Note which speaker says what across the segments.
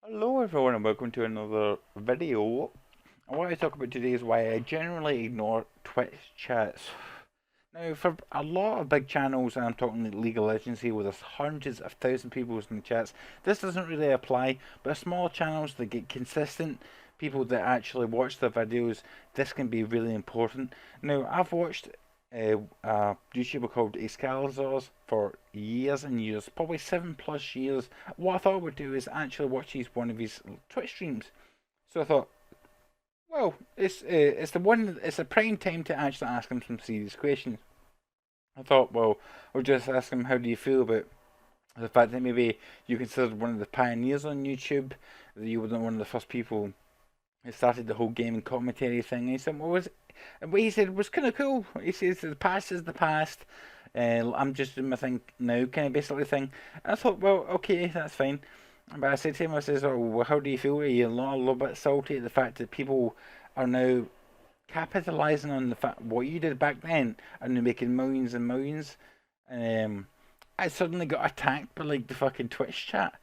Speaker 1: Hello everyone and welcome to another video. And what I talk about today is why I generally ignore Twitch chats. Now for a lot of big channels, and I'm talking like League of Legends here where there's hundreds of thousands of people in the chats, this doesn't really apply, but small channels that get consistent people that actually watch the videos, this can be really important. Now I've watched a YouTuber called Excaliburs for years and years, probably 7+ years. What I thought I would do is actually watch one of his Twitch streams. So I thought, well, it's the prime time to actually ask him some serious questions. I thought, well, I'll just ask him, how do you feel about the fact that maybe you considered one of the pioneers on YouTube, that you were one of the first people who started the whole gaming commentary thing. And he said, and what he said was kind of cool. He says the past is the past. I'm just doing my thing now, kind of basically thing. And I thought, well, okay, that's fine. But I said to him, I says, oh, well, how do you feel? Are you a little bit salty at the fact that people are now capitalising on the fact what you did back then and they're making millions and millions? I suddenly got attacked by like the fucking Twitch chat.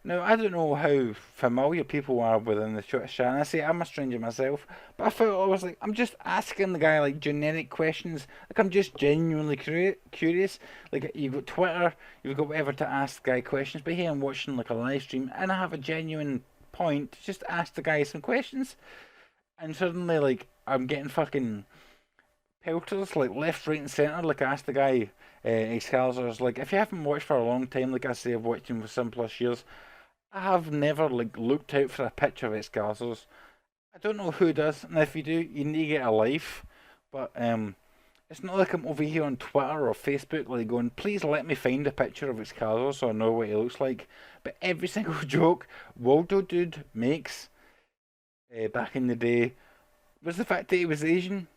Speaker 1: Now, I don't know how familiar people are within the Twitch chat, and I say I'm a stranger myself, but I felt I was like, I'm just asking the guy like generic questions, like I'm just genuinely curious. Like you've got Twitter, you've got whatever to ask the guy questions, but here I'm watching like a live stream, and I have a genuine point to just ask the guy some questions, and suddenly like I'm getting fucking pelters like left, right, and centre. Like I asked the guy, Excalibur's, like if you haven't watched for a long time, like I say, I've watched him for 7+ years. I have never like looked out for a picture of Excaliburs. I don't know who does, and if you do, you need to get a life. But it's not like I'm over here on Twitter or Facebook like going, please let me find a picture of Excalibur so I know what he looks like. But every single joke Waldo Dude makes back in the day was the fact that he was Asian.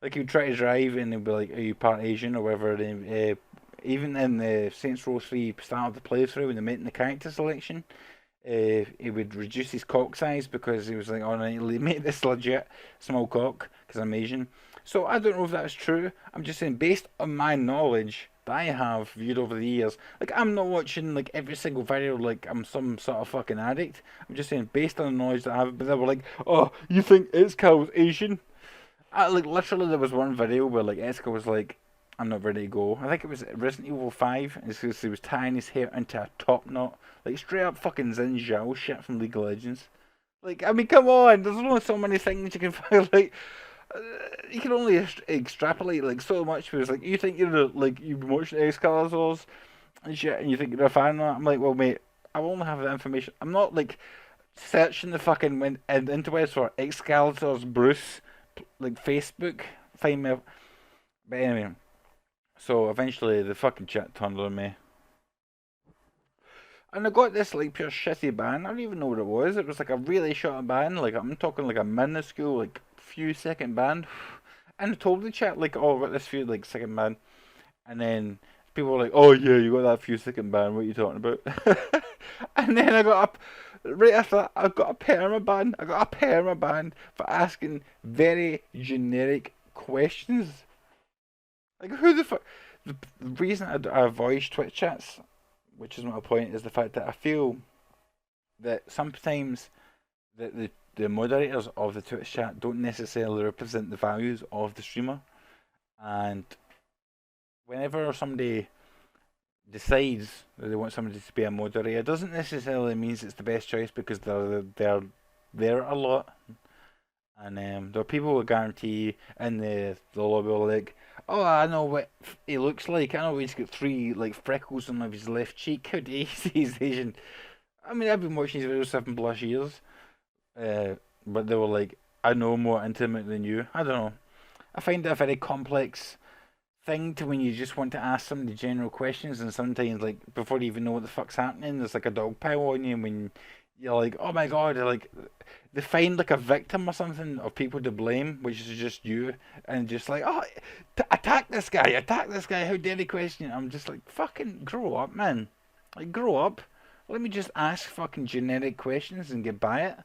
Speaker 1: Like he'd try to drive and he'd be like, "Are you part Asian or whatever?" And, even in the Saints Row 3 start of the playthrough when they met in the character selection, he would reduce his cock size because he was like, "Oh, no, make this legit small cock because I'm Asian." So I don't know if that's true. I'm just saying, based on my knowledge that I have viewed over the years, like I'm not watching like every single video like I'm some sort of fucking addict. I'm just saying, based on the knowledge that I have, but they were like, "Oh, you think it's Cal's Asian?" Like literally, there was one video where like Eska was like, "I'm not ready to go." I think it was Resident Evil 5, and it's because he was tying his hair into a top knot, like straight up fucking Zen Zhao shit from League of Legends. Like, I mean, come on, there's only so many things you can find. Like, uh, you can only extrapolate like so much. Because like, you think you're like you've been watching Excaliburs and shit, and you think you're a fan of that. I'm like, well, mate, I only have that information. I'm not like searching the fucking interwebs for Excalibur's Bruce like Facebook, find me. But anyway, so eventually the fucking chat turned on me, and I got this like pure shitty ban. I don't even know what it was. It was like a really short ban. Like I'm talking like a minuscule, like few second ban. And I told the chat like, oh, I got this few like second ban, and then people were like, oh yeah, you got that few second ban. What are you talking about? And then I got up. Right after that, I got a perma ban. I got a perma ban for asking very generic questions. Like, who the fuck? The reason I avoid Twitch chats, which is my point, is the fact that I feel that sometimes the moderators of the Twitch chat don't necessarily represent the values of the streamer. And whenever somebody decides that they want somebody to be a moderator, it doesn't necessarily mean it's the best choice because they're there a lot. And there are people who guarantee in the lobby are like, oh, I know what he looks like. I know he's got three like freckles on his left cheek. How do you see he's Asian? I mean, I've been watching his videos 7+ years, but they were like, I know more intimate than you. I don't know. I find it a very complex thing to when you just want to ask somebody general questions, and sometimes like before you even know what the fuck's happening, there's like a dog pile on you when you're like, oh my god, like they find like a victim or something of people to blame, which is just you, and just like, oh, attack this guy, how dare he question you? I'm just like, fucking grow up, man. Like, grow up. Let me just ask fucking generic questions and get by it.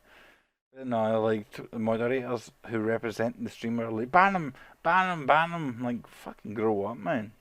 Speaker 1: No, like the moderators who represent the streamer, like ban him, ban him, ban him. Like, fucking grow up, man.